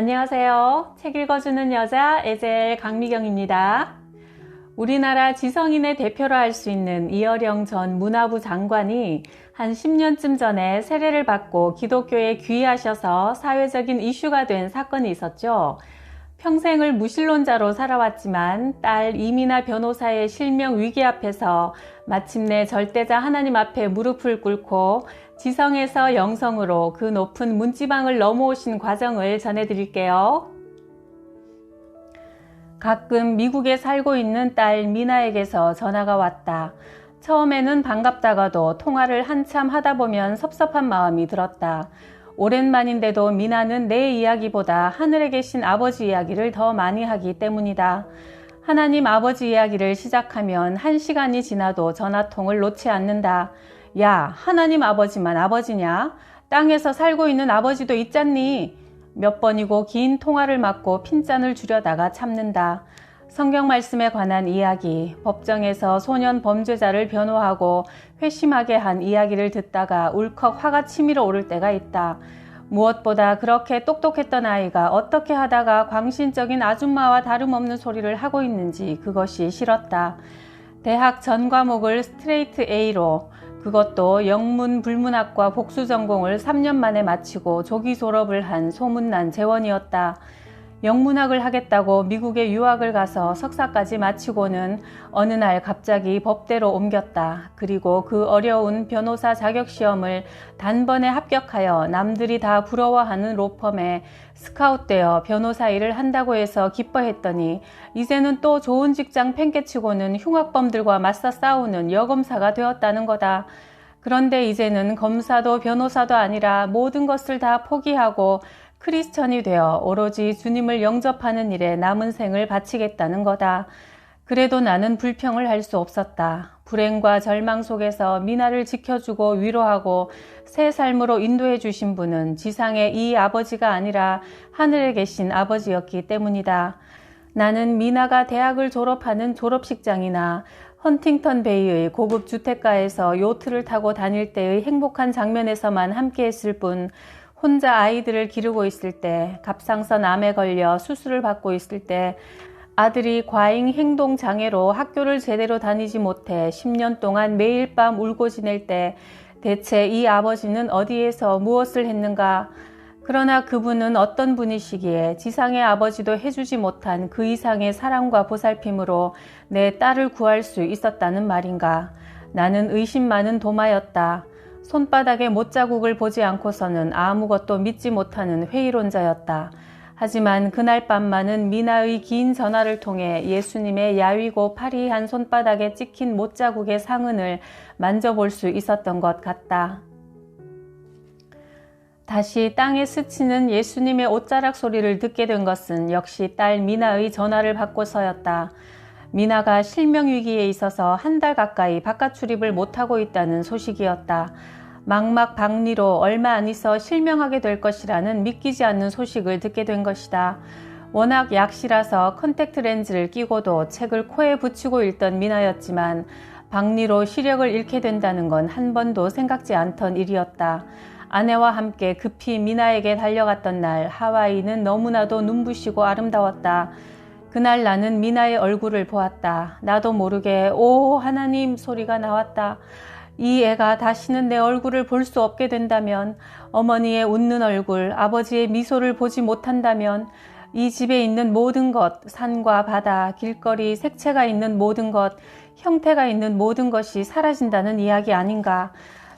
안녕하세요. 책 읽어주는 여자 에젤 강미경입니다. 우리나라 지성인의 대표로 할 수 있는 이어령 전 문화부 장관이 한 10년쯤 전에 세례를 받고 기독교에 귀의하셔서 사회적인 이슈가 된 사건이 있었죠. 평생을 무신론자로 살아왔지만 딸 이민아 변호사의 실명 위기 앞에서 마침내 절대자 하나님 앞에 무릎을 꿇고 지성에서 영성으로 그 높은 문지방을 넘어오신 과정을 전해드릴게요. 가끔 미국에 살고 있는 딸 미나에게서 전화가 왔다. 처음에는 반갑다가도 통화를 한참 하다 보면 섭섭한 마음이 들었다. 오랜만인데도 미나는 내 이야기보다 하늘에 계신 아버지 이야기를 더 많이 하기 때문이다. 하나님 아버지 이야기를 시작하면 1시간이 지나도 전화통을 놓지 않는다. 야, 하나님 아버지만 아버지냐? 땅에서 살고 있는 아버지도 있잖니? 몇 번이고 긴 통화를 막고 핀잔을 주려다가 참는다. 성경 말씀에 관한 이야기, 법정에서 소년 범죄자를 변호하고 회심하게 한 이야기를 듣다가 울컥 화가 치밀어 오를 때가 있다. 무엇보다 그렇게 똑똑했던 아이가 어떻게 하다가 광신적인 아줌마와 다름없는 소리를 하고 있는지 그것이 싫었다. 대학 전 과목을 스트레이트 A로, 그것도 영문 불문학과 복수 전공을 3년 만에 마치고 조기 졸업을 한 소문난 재원이었다. 영문학을 하겠다고 미국에 유학을 가서 석사까지 마치고는 어느 날 갑자기 법대로 옮겼다. 그리고 그 어려운 변호사 자격시험을 단번에 합격하여 남들이 다 부러워하는 로펌에 스카웃되어 변호사 일을 한다고 해서 기뻐했더니 이제는 또 좋은 직장 팽개치고는 흉악범들과 맞서 싸우는 여검사가 되었다는 거다. 그런데 이제는 검사도 변호사도 아니라 모든 것을 다 포기하고 크리스천이 되어 오로지 주님을 영접하는 일에 남은 생을 바치겠다는 거다. 그래도 나는 불평을 할 수 없었다. 불행과 절망 속에서 미나를 지켜주고 위로하고 새 삶으로 인도해 주신 분은 지상의 이 아버지가 아니라 하늘에 계신 아버지였기 때문이다. 나는 미나가 대학을 졸업하는 졸업식장이나 헌팅턴 베이의 고급 주택가에서 요트를 타고 다닐 때의 행복한 장면에서만 함께했을 뿐, 혼자 아이들을 기르고 있을 때, 갑상선 암에 걸려 수술을 받고 있을 때, 아들이 과잉 행동 장애로 학교를 제대로 다니지 못해 10년 동안 매일 밤 울고 지낼 때 대체 이 아버지는 어디에서 무엇을 했는가? 그러나 그분은 어떤 분이시기에 지상의 아버지도 해주지 못한 그 이상의 사랑과 보살핌으로 내 딸을 구할 수 있었다는 말인가? 나는 의심 많은 도마였다. 손바닥에 못자국을 보지 않고서는 아무것도 믿지 못하는 회의론자였다. 하지만 그날 밤만은 미나의 긴 전화를 통해 예수님의 야위고 파리한 손바닥에 찍힌 못자국의 상흔을 만져볼 수 있었던 것 같다. 다시 땅에 스치는 예수님의 옷자락 소리를 듣게 된 것은 역시 딸 미나의 전화를 받고서였다. 미나가 실명위기에 있어서 1달 가까이 바깥 출입을 못하고 있다는 소식이었다. 망막박리로 얼마 안 있어 실명하게 될 것이라는 믿기지 않는 소식을 듣게 된 것이다. 워낙 약시라서 컨택트 렌즈를 끼고도 책을 코에 붙이고 읽던 미나였지만 박리로 시력을 잃게 된다는 건 한 번도 생각지 않던 일이었다. 아내와 함께 급히 미나에게 달려갔던 날 하와이는 너무나도 눈부시고 아름다웠다. 그날 나는 미나의 얼굴을 보았다. 나도 모르게 오 하나님 소리가 나왔다. 이 애가 다시는 내 얼굴을 볼 수 없게 된다면, 어머니의 웃는 얼굴, 아버지의 미소를 보지 못한다면, 이 집에 있는 모든 것, 산과 바다, 길거리, 색채가 있는 모든 것, 형태가 있는 모든 것이 사라진다는 이야기 아닌가?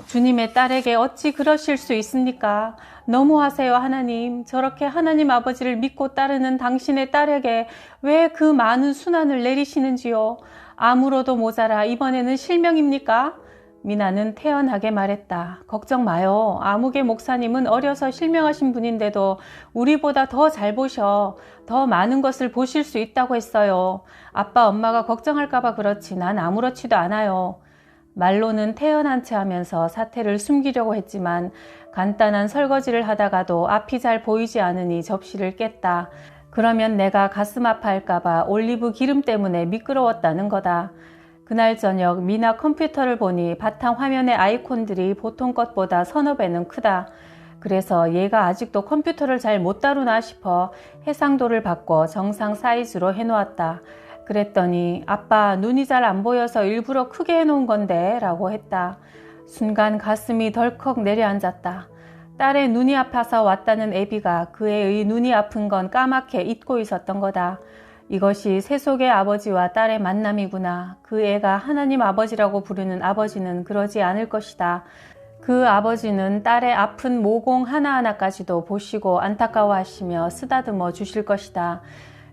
주님의 딸에게 어찌 그러실 수 있습니까? 너무하세요 하나님. 저렇게 하나님 아버지를 믿고 따르는 당신의 딸에게 왜 그 많은 순환을 내리시는지요? 암으로도 모자라 이번에는 실명입니까? 미나는 태연하게 말했다. 걱정 마요. 아무개 목사님은 어려서 실명하신 분인데도 우리보다 더 잘 보셔. 더 많은 것을 보실 수 있다고 했어요. 아빠 엄마가 걱정할까봐 그렇지 난 아무렇지도 않아요. 말로는 태연한 체 하면서 사태를 숨기려고 했지만 간단한 설거지를 하다가도 앞이 잘 보이지 않으니 접시를 깼다. 그러면 내가 가슴 아파할까봐 올리브 기름 때문에 미끄러웠다는 거다. 그날 저녁 미나 컴퓨터를 보니 바탕 화면의 아이콘들이 보통 것보다 서너 배는 크다. 그래서 얘가 아직도 컴퓨터를 잘 못 다루나 싶어 해상도를 바꿔 정상 사이즈로 해놓았다. 그랬더니 아빠 눈이 잘 안 보여서 일부러 크게 해놓은 건데 라고 했다. 순간 가슴이 덜컥 내려앉았다. 딸의 눈이 아파서 왔다는 애비가 그 애의 눈이 아픈 건 까맣게 잊고 있었던 거다. 이것이 세속의 아버지와 딸의 만남이구나. 그 애가 하나님 아버지라고 부르는 아버지는 그러지 않을 것이다. 그 아버지는 딸의 아픈 모공 하나하나까지도 보시고 안타까워하시며 쓰다듬어 주실 것이다.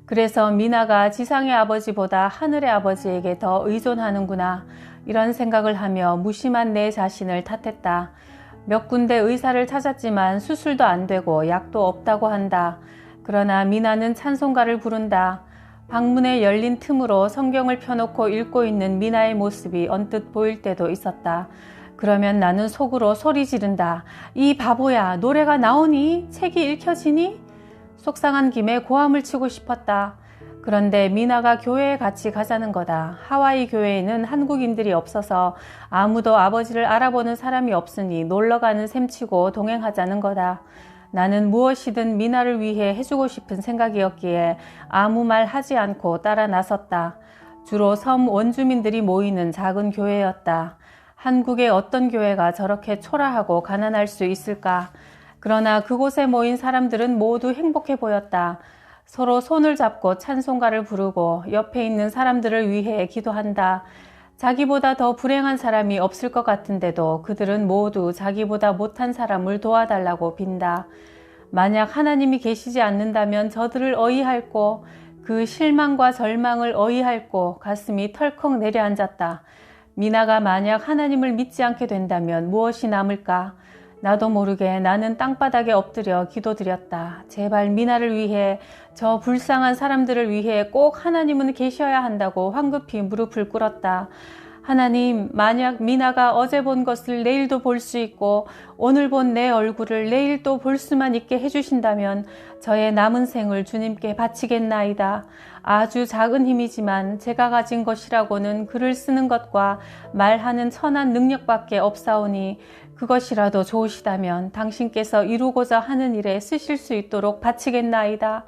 그래서 미나가 지상의 아버지보다 하늘의 아버지에게 더 의존하는구나. 이런 생각을 하며 무심한 내 자신을 탓했다. 몇 군데 의사를 찾았지만 수술도 안 되고 약도 없다고 한다. 그러나 미나는 찬송가를 부른다. 방문에 열린 틈으로 성경을 펴놓고 읽고 있는 미나의 모습이 언뜻 보일 때도 있었다. 그러면 나는 속으로 소리 지른다. 이 바보야, 노래가 나오니? 책이 읽혀지니? 속상한 김에 고함을 치고 싶었다. 그런데 미나가 교회에 같이 가자는 거다. 하와이 교회에는 한국인들이 없어서 아무도 아버지를 알아보는 사람이 없으니 놀러가는 셈치고 동행하자는 거다. 나는 무엇이든 미나를 위해 해주고 싶은 생각이었기에 아무 말 하지 않고 따라 나섰다. 주로 섬 원주민들이 모이는 작은 교회였다. 한국의 어떤 교회가 저렇게 초라하고 가난할 수 있을까? 그러나 그곳에 모인 사람들은 모두 행복해 보였다. 서로 손을 잡고 찬송가를 부르고 옆에 있는 사람들을 위해 기도한다. 자기보다 더 불행한 사람이 없을 것 같은데도 그들은 모두 자기보다 못한 사람을 도와달라고 빈다. 만약 하나님이 계시지 않는다면 저들을 어이할꼬, 그 실망과 절망을 어이할꼬. 가슴이 털컥 내려앉았다. 미나가 만약 하나님을 믿지 않게 된다면 무엇이 남을까? 나도 모르게 나는 땅바닥에 엎드려 기도드렸다. 제발 미나를 위해, 저 불쌍한 사람들을 위해 꼭 하나님은 계셔야 한다고 황급히 무릎을 꿇었다. 하나님, 만약 미나가 어제 본 것을 내일도 볼 수 있고 오늘 본 내 얼굴을 내일 또 볼 수만 있게 해주신다면 저의 남은 생을 주님께 바치겠나이다. 아주 작은 힘이지만 제가 가진 것이라고는 글을 쓰는 것과 말하는 천한 능력밖에 없사오니 그것이라도 좋으시다면 당신께서 이루고자 하는 일에 쓰실 수 있도록 바치겠나이다.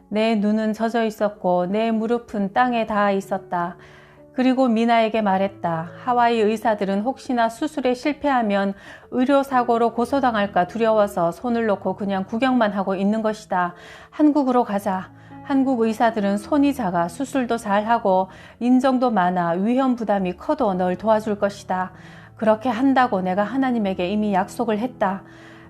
내 눈은 젖어 있었고 내 무릎은 땅에 닿아 있었다. 그리고 미나에게 말했다. 하와이 의사들은 혹시나 수술에 실패하면 의료사고로 고소당할까 두려워서 손을 놓고 그냥 구경만 하고 있는 것이다. 한국으로 가자. 한국 의사들은 손이 작아 수술도 잘하고 인정도 많아 위험 부담이 커도 널 도와줄 것이다. 그렇게 한다고 내가 하나님에게 이미 약속을 했다.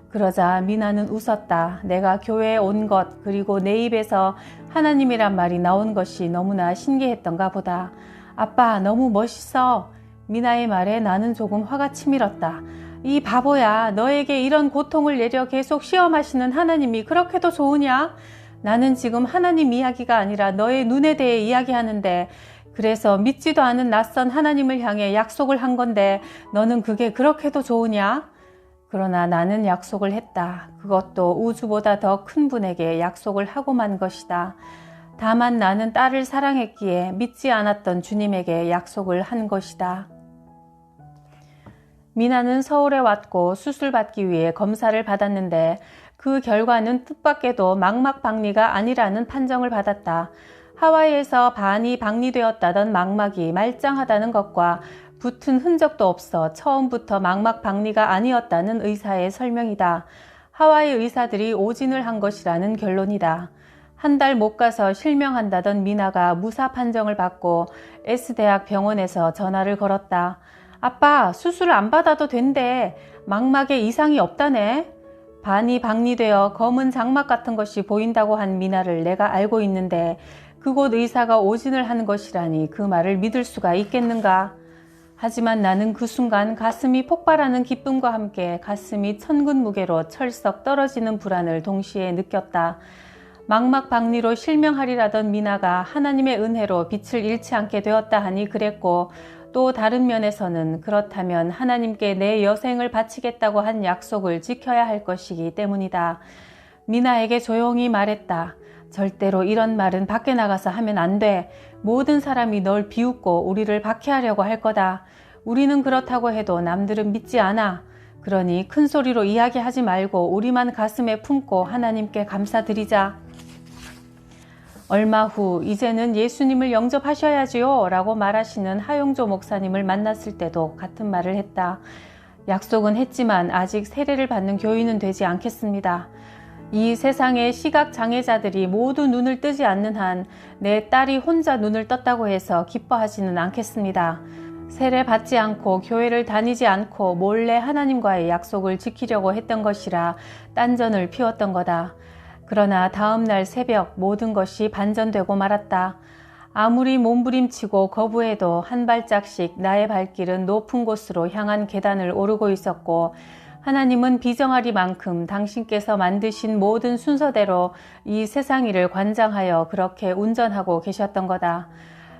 그러자 미나는 웃었다. 내가 교회에 온 것 그리고 내 입에서 하나님이란 말이 나온 것이 너무나 신기했던가 보다. 아빠 너무 멋있어. 미나의 말에 나는 조금 화가 치밀었다. 이 바보야, 너에게 이런 고통을 내려 계속 시험하시는 하나님이 그렇게도 좋으냐? 나는 지금 하나님 이야기가 아니라 너의 눈에 대해 이야기하는데, 그래서 믿지도 않은 낯선 하나님을 향해 약속을 한 건데 너는 그게 그렇게도 좋으냐? 그러나 나는 약속을 했다. 그것도 우주보다 더 큰 분에게 약속을 하고 만 것이다. 다만 나는 딸을 사랑했기에 믿지 않았던 주님에게 약속을 한 것이다. 미나는 서울에 왔고 수술받기 위해 검사를 받았는데 그 결과는 뜻밖에도 망막박리가 아니라는 판정을 받았다. 하와이에서 반이 박리되었다던 망막이 말짱하다는 것과 붙은 흔적도 없어 처음부터 망막박리가 아니었다는 의사의 설명이다. 하와이 의사들이 오진을 한 것이라는 결론이다. 한 달 못 가서 실명한다던 미나가 무사 판정을 받고 S대학 병원에서 전화를 걸었다. 아빠, 수술을 안 받아도 된대. 망막에 이상이 없다네. 반이 박리되어 검은 장막 같은 것이 보인다고 한 미나를 내가 알고 있는데 그곳 의사가 오진을 하는 것이라니 그 말을 믿을 수가 있겠는가? 하지만 나는 그 순간 가슴이 폭발하는 기쁨과 함께 가슴이 천근 무게로 철썩 떨어지는 불안을 동시에 느꼈다. 망막박리로 실명하리라던 미나가 하나님의 은혜로 빛을 잃지 않게 되었다 하니 그랬고, 또 다른 면에서는 그렇다면 하나님께 내 여생을 바치겠다고 한 약속을 지켜야 할 것이기 때문이다. 미나에게 조용히 말했다. 절대로 이런 말은 밖에 나가서 하면 안 돼. 모든 사람이 널 비웃고 우리를 박해하려고 할 거다. 우리는 그렇다고 해도 남들은 믿지 않아. 그러니 큰 소리로 이야기하지 말고 우리만 가슴에 품고 하나님께 감사드리자. 얼마 후 이제는 예수님을 영접하셔야지요 라고 말하시는 하용조 목사님을 만났을 때도 같은 말을 했다. 약속은 했지만 아직 세례를 받는 교인은 되지 않겠습니다. 이 세상의 시각장애자들이 모두 눈을 뜨지 않는 한 내 딸이 혼자 눈을 떴다고 해서 기뻐하지는 않겠습니다. 세례 받지 않고 교회를 다니지 않고 몰래 하나님과의 약속을 지키려고 했던 것이라 딴전을 피웠던 거다. 그러나 다음 날 새벽 모든 것이 반전되고 말았다. 아무리 몸부림치고 거부해도 한 발짝씩 나의 발길은 높은 곳으로 향한 계단을 오르고 있었고 하나님은 비정하리만큼 당신께서 만드신 모든 순서대로 이 세상 일을 관장하여 그렇게 운전하고 계셨던 거다.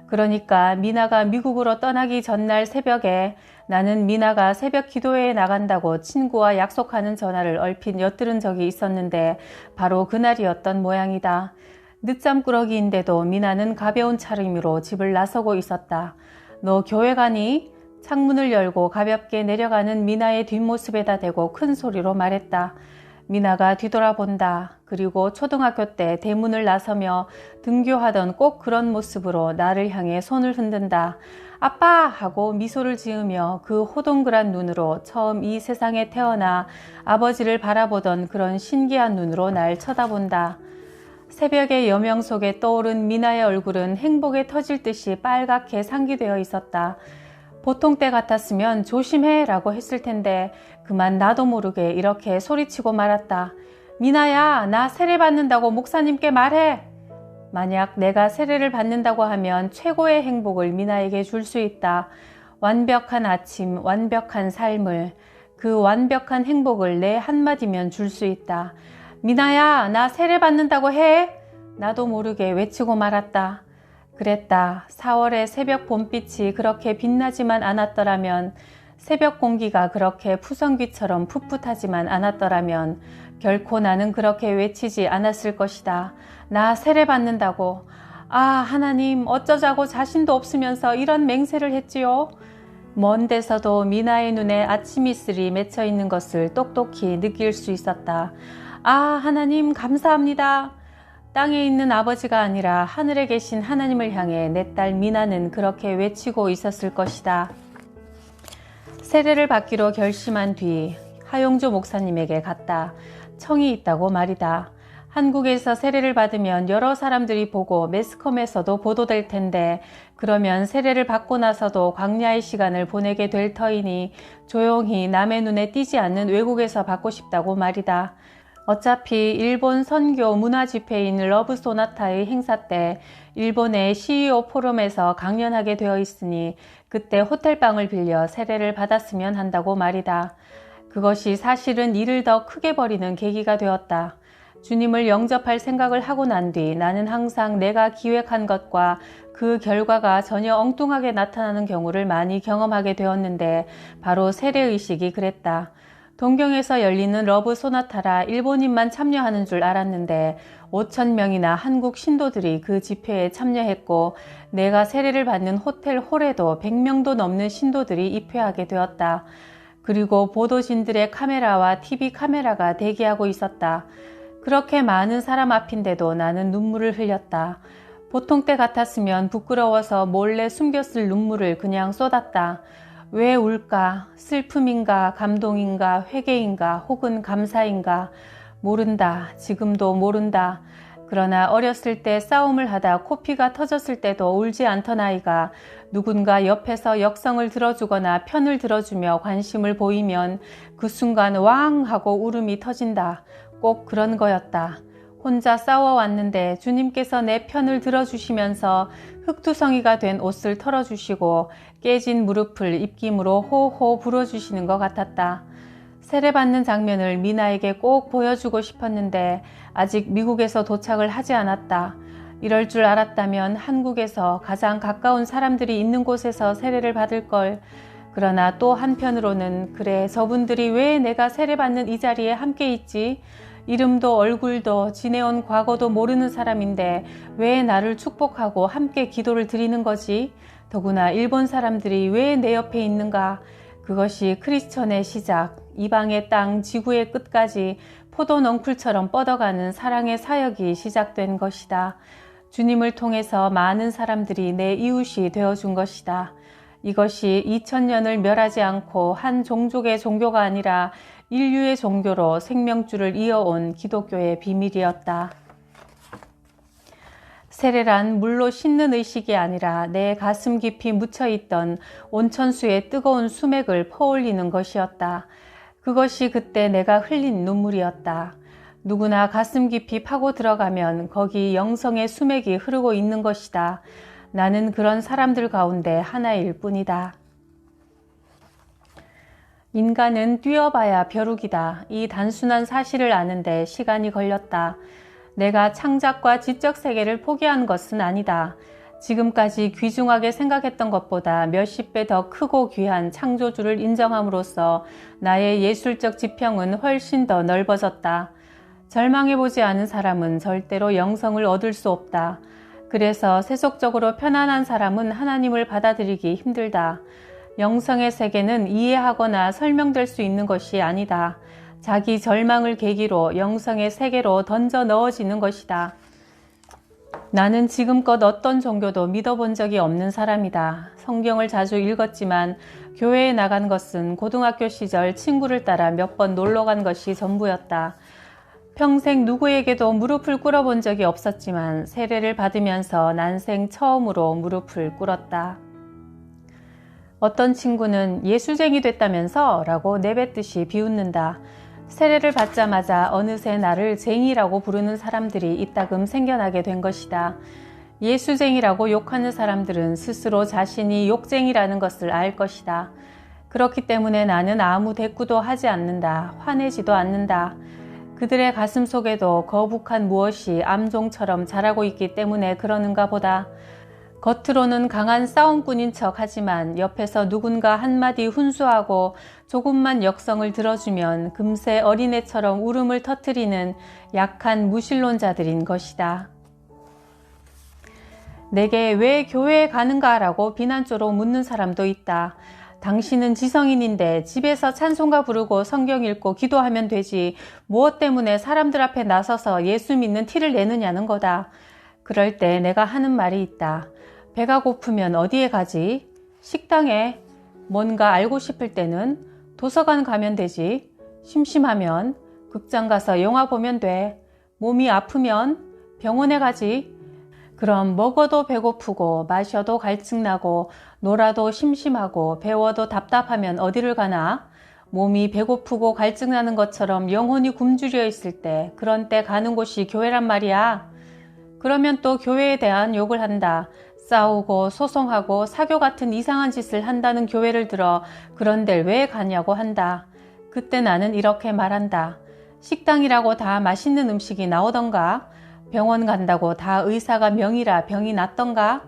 그러니까 미나가 미국으로 떠나기 전날 새벽에 나는 미나가 새벽 기도회에 나간다고 친구와 약속하는 전화를 얼핏 엿들은 적이 있었는데 바로 그날이었던 모양이다. 늦잠 꾸러기인데도 미나는 가벼운 차림으로 집을 나서고 있었다. 너 교회 가니? 창문을 열고 가볍게 내려가는 미나의 뒷모습에다 대고 큰 소리로 말했다. 미나가 뒤돌아본다. 그리고 초등학교 때 대문을 나서며 등교하던 꼭 그런 모습으로 나를 향해 손을 흔든다. 아빠! 하고 미소를 지으며 그 호동그란 눈으로 처음 이 세상에 태어나 아버지를 바라보던 그런 신기한 눈으로 날 쳐다본다. 새벽의 여명 속에 떠오른 미나의 얼굴은 행복에 터질 듯이 빨갛게 상기되어 있었다. 보통 때 같았으면 조심해 라고 했을 텐데 그만 나도 모르게 이렇게 소리치고 말았다. 미나야, 나 세례 받는다고 목사님께 말해. 만약 내가 세례를 받는다고 하면 최고의 행복을 미나에게 줄 수 있다. 완벽한 아침, 완벽한 삶을, 그 완벽한 행복을 내 한마디면 줄 수 있다. 미나야, 나 세례 받는다고 해. 나도 모르게 외치고 말았다. 그랬다. 4월의 새벽 봄빛이 그렇게 빛나지만 않았더라면, 새벽 공기가 그렇게 푸성귀처럼 풋풋하지만 않았더라면 결코 나는 그렇게 외치지 않았을 것이다. 나 세례 받는다고. 아, 하나님, 어쩌자고 자신도 없으면서 이런 맹세를 했지요. 먼 데서도 미나의 눈에 아침 이슬이 맺혀 있는 것을 똑똑히 느낄 수 있었다. 아, 하나님 감사합니다. 땅에 있는 아버지가 아니라 하늘에 계신 하나님을 향해 내 딸 미나는 그렇게 외치고 있었을 것이다. 세례를 받기로 결심한 뒤 하용조 목사님에게 갔다. 청이 있다고 말이다. 한국에서 세례를 받으면 여러 사람들이 보고 매스컴에서도 보도될 텐데 그러면 세례를 받고 나서도 광야의 시간을 보내게 될 터이니 조용히 남의 눈에 띄지 않는 외국에서 받고 싶다고 말이다. 어차피 일본 선교 문화 집회인 러브 소나타의 행사 때 일본의 CEO 포럼에서 강연하게 되어 있으니 그때 호텔방을 빌려 세례를 받았으면 한다고 말이다. 그것이 사실은 일을 더 크게 벌이는 계기가 되었다. 주님을 영접할 생각을 하고 난 뒤 나는 항상 내가 기획한 것과 그 결과가 전혀 엉뚱하게 나타나는 경우를 많이 경험하게 되었는데 바로 세례의식이 그랬다. 동경에서 열리는 러브 소나타라 일본인만 참여하는 줄 알았는데 5,000명이나 한국 신도들이 그 집회에 참여했고 내가 세례를 받는 호텔 홀에도 100명도 넘는 신도들이 입회하게 되었다. 그리고 보도진들의 카메라와 TV 카메라가 대기하고 있었다. 그렇게 많은 사람 앞인데도 나는 눈물을 흘렸다. 보통 때 같았으면 부끄러워서 몰래 숨겼을 눈물을 그냥 쏟았다. 왜 울까? 슬픔인가? 감동인가? 회개인가? 혹은 감사인가? 모른다. 지금도 모른다. 그러나 어렸을 때 싸움을 하다 코피가 터졌을 때도 울지 않던 아이가 누군가 옆에서 역성을 들어주거나 편을 들어주며 관심을 보이면 그 순간 왕 하고 울음이 터진다. 꼭 그런 거였다. 혼자 싸워왔는데 주님께서 내 편을 들어주시면서 흙투성이가 된 옷을 털어주시고 깨진 무릎을 입김으로 호호 불어주시는 것 같았다. 세례받는 장면을 미나에게 꼭 보여주고 싶었는데 아직 미국에서 도착을 하지 않았다. 이럴 줄 알았다면 한국에서 가장 가까운 사람들이 있는 곳에서 세례를 받을 걸. 그러나 또 한편으로는 그래, 저분들이 왜 내가 세례받는 이 자리에 함께 있지? 이름도 얼굴도 지내온 과거도 모르는 사람인데 왜 나를 축복하고 함께 기도를 드리는 거지? 더구나 일본 사람들이 왜 내 옆에 있는가? 그것이 크리스천의 시작, 이방의 땅 지구의 끝까지 포도 넝쿨처럼 뻗어가는 사랑의 사역이 시작된 것이다. 주님을 통해서 많은 사람들이 내 이웃이 되어준 것이다. 이것이 2000년을 멸하지 않고 한 종족의 종교가 아니라 인류의 종교로 생명줄을 이어온 기독교의 비밀이었다. 세례란 물로 씻는 의식이 아니라 내 가슴 깊이 묻혀있던 온천수의 뜨거운 수맥을 퍼올리는 것이었다. 그것이 그때 내가 흘린 눈물이었다. 누구나 가슴 깊이 파고 들어가면 거기 영성의 수맥이 흐르고 있는 것이다. 나는 그런 사람들 가운데 하나일 뿐이다. 인간은 뛰어봐야 벼룩이다. 이 단순한 사실을 아는데 시간이 걸렸다. 내가 창작과 지적 세계를 포기한 것은 아니다. 지금까지 귀중하게 생각했던 것보다 몇십 배 더 크고 귀한 창조주를 인정함으로써 나의 예술적 지평은 훨씬 더 넓어졌다. 절망해보지 않은 사람은 절대로 영성을 얻을 수 없다. 그래서 세속적으로 편안한 사람은 하나님을 받아들이기 힘들다. 영성의 세계는 이해하거나 설명될 수 있는 것이 아니다. 자기 절망을 계기로 영성의 세계로 던져 넣어지는 것이다. 나는 지금껏 어떤 종교도 믿어본 적이 없는 사람이다. 성경을 자주 읽었지만 교회에 나간 것은 고등학교 시절 친구를 따라 몇 번 놀러 간 것이 전부였다. 평생 누구에게도 무릎을 꿇어본 적이 없었지만 세례를 받으면서 난생 처음으로 무릎을 꿇었다. 어떤 친구는 예수쟁이 됐다면서? 라고 내뱉듯이 비웃는다. 세례를 받자마자 어느새 나를 쟁이라고 부르는 사람들이 이따금 생겨나게 된 것이다. 예수쟁이라고 욕하는 사람들은 스스로 자신이 욕쟁이라는 것을 알 것이다. 그렇기 때문에 나는 아무 대꾸도 하지 않는다. 화내지도 않는다. 그들의 가슴 속에도 거북한 무엇이 암종처럼 자라고 있기 때문에 그러는가 보다. 겉으로는 강한 싸움꾼인 척 하지만 옆에서 누군가 한마디 훈수하고 조금만 역성을 들어주면 금세 어린애처럼 울음을 터뜨리는 약한 무신론자들인 것이다. 내게 왜 교회에 가는가 라고 비난조로 묻는 사람도 있다. 당신은 지성인인데 집에서 찬송가 부르고 성경 읽고 기도하면 되지 무엇 때문에 사람들 앞에 나서서 예수 믿는 티를 내느냐는 거다. 그럴 때 내가 하는 말이 있다. 배가 고프면 어디에 가지? 식당에. 뭔가 알고 싶을 때는 도서관 가면 되지. 심심하면 극장 가서 영화 보면 돼. 몸이 아프면 병원에 가지. 그럼 먹어도 배고프고 마셔도 갈증나고 놀아도 심심하고 배워도 답답하면 어디를 가나? 몸이 배고프고 갈증나는 것처럼 영혼이 굶주려 있을 때 그런 때 가는 곳이 교회란 말이야. 그러면 또 교회에 대한 욕을 한다. 싸우고 소송하고 사교 같은 이상한 짓을 한다는 교회를 들어 그런 데를 왜 가냐고 한다. 그때 나는 이렇게 말한다. 식당이라고 다 맛있는 음식이 나오던가? 병원 간다고 다 의사가 명이라 병이 낫던가?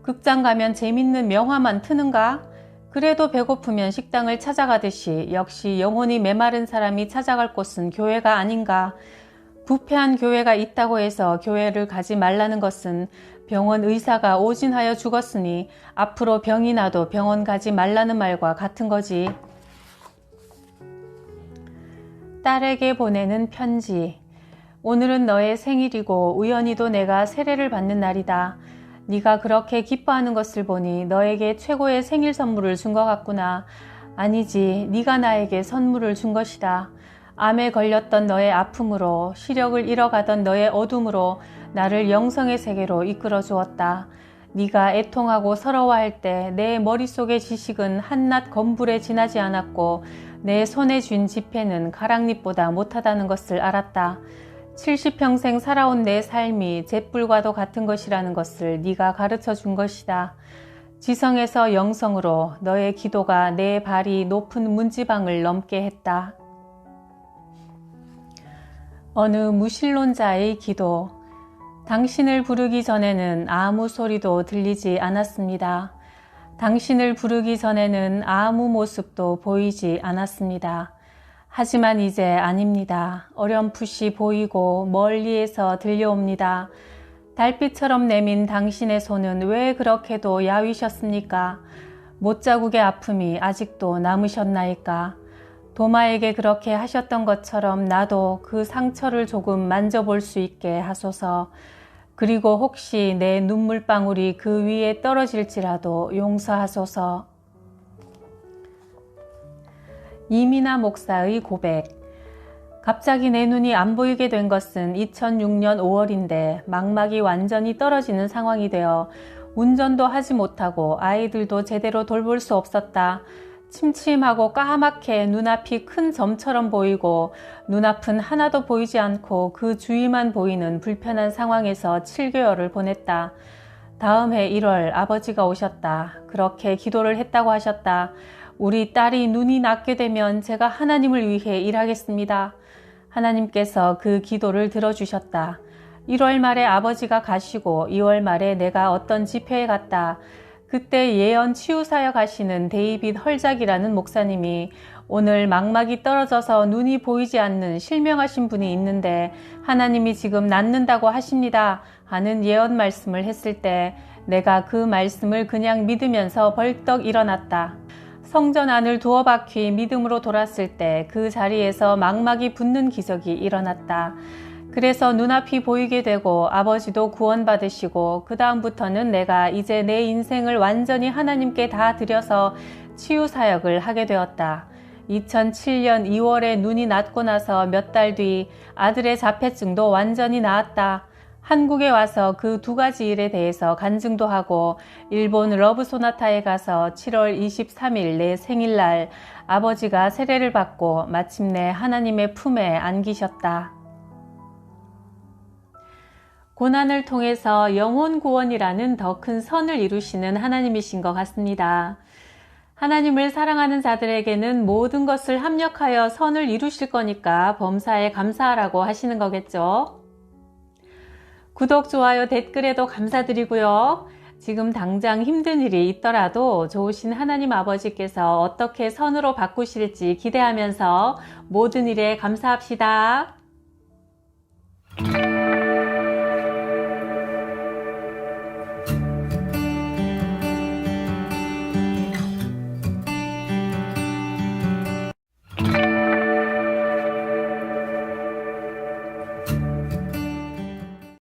극장 가면 재밌는 명화만 트는가? 그래도 배고프면 식당을 찾아가듯이 역시 영혼이 메마른 사람이 찾아갈 곳은 교회가 아닌가? 부패한 교회가 있다고 해서 교회를 가지 말라는 것은 병원 의사가 오진하여 죽었으니 앞으로 병이 나도 병원 가지 말라는 말과 같은 거지. 딸에게 보내는 편지. 오늘은 너의 생일이고 우연히도 내가 세례를 받는 날이다. 네가 그렇게 기뻐하는 것을 보니 너에게 최고의 생일 선물을 준 것 같구나. 아니지, 네가 나에게 선물을 준 것이다. 암에 걸렸던 너의 아픔으로, 시력을 잃어가던 너의 어둠으로 나를 영성의 세계로 이끌어 주었다. 네가 애통하고 서러워할 때 내 머릿속의 지식은 한낱 검불에 지나지 않았고 내 손에 쥔 지폐는 가랑잎보다 못하다는 것을 알았다. 70평생 살아온 내 삶이 잿불과도 같은 것이라는 것을 네가 가르쳐 준 것이다. 지성에서 영성으로 너의 기도가 내 발이 높은 문지방을 넘게 했다. 어느 무신론자의 기도. 당신을 부르기 전에는 아무 소리도 들리지 않았습니다. 당신을 부르기 전에는 아무 모습도 보이지 않았습니다. 하지만 이제 아닙니다. 어렴풋이 보이고 멀리에서 들려옵니다. 달빛처럼 내민 당신의 손은 왜 그렇게도 야위셨습니까? 못자국의 아픔이 아직도 남으셨나이까? 도마에게 그렇게 하셨던 것처럼 나도 그 상처를 조금 만져볼 수 있게 하소서. 그리고 혹시 내 눈물방울이 그 위에 떨어질지라도 용서하소서. 이민아 목사의 고백. 갑자기 내 눈이 안 보이게 된 것은 2006년 5월인데 망막이 완전히 떨어지는 상황이 되어 운전도 하지 못하고 아이들도 제대로 돌볼 수 없었다. 침침하고 까맣게 눈앞이 큰 점처럼 보이고 눈앞은 하나도 보이지 않고 그 주위만 보이는 불편한 상황에서 7개월을 보냈다. 다음 해 1월 아버지가 오셨다. 그렇게 기도를 했다고 하셨다. 우리 딸이 눈이 낫게 되면 제가 하나님을 위해 일하겠습니다. 하나님께서 그 기도를 들어주셨다. 1월 말에 아버지가 가시고 2월 말에 내가 어떤 집회에 갔다. 그때 예언 치유사역 하시는 데이빗 헐작이라는 목사님이 오늘 망막이 떨어져서 눈이 보이지 않는 실명하신 분이 있는데 하나님이 지금 낫는다고 하십니다 하는 예언 말씀을 했을 때 내가 그 말씀을 그냥 믿으면서 벌떡 일어났다. 성전 안을 두어 바퀴 믿음으로 돌았을 때 그 자리에서 망막이 붙는 기적이 일어났다. 그래서 눈앞이 보이게 되고 아버지도 구원받으시고 그 다음부터는 내가 이제 내 인생을 완전히 하나님께 다 드려서 치유사역을 하게 되었다. 2007년 2월에 눈이 낫고 나서 몇 달 뒤 아들의 자폐증도 완전히 나았다. 한국에 와서 그 두 가지 일에 대해서 간증도 하고 일본 러브 소나타에 가서 7월 23일 내 생일날 아버지가 세례를 받고 마침내 하나님의 품에 안기셨다. 고난을 통해서 영혼 구원이라는 더 큰 선을 이루시는 하나님이신 것 같습니다. 하나님을 사랑하는 자들에게는 모든 것을 합력하여 선을 이루실 거니까 범사에 감사하라고 하시는 거겠죠. 구독, 좋아요, 댓글에도 감사드리고요. 지금 당장 힘든 일이 있더라도 좋으신 하나님 아버지께서 어떻게 선으로 바꾸실지 기대하면서 모든 일에 감사합시다.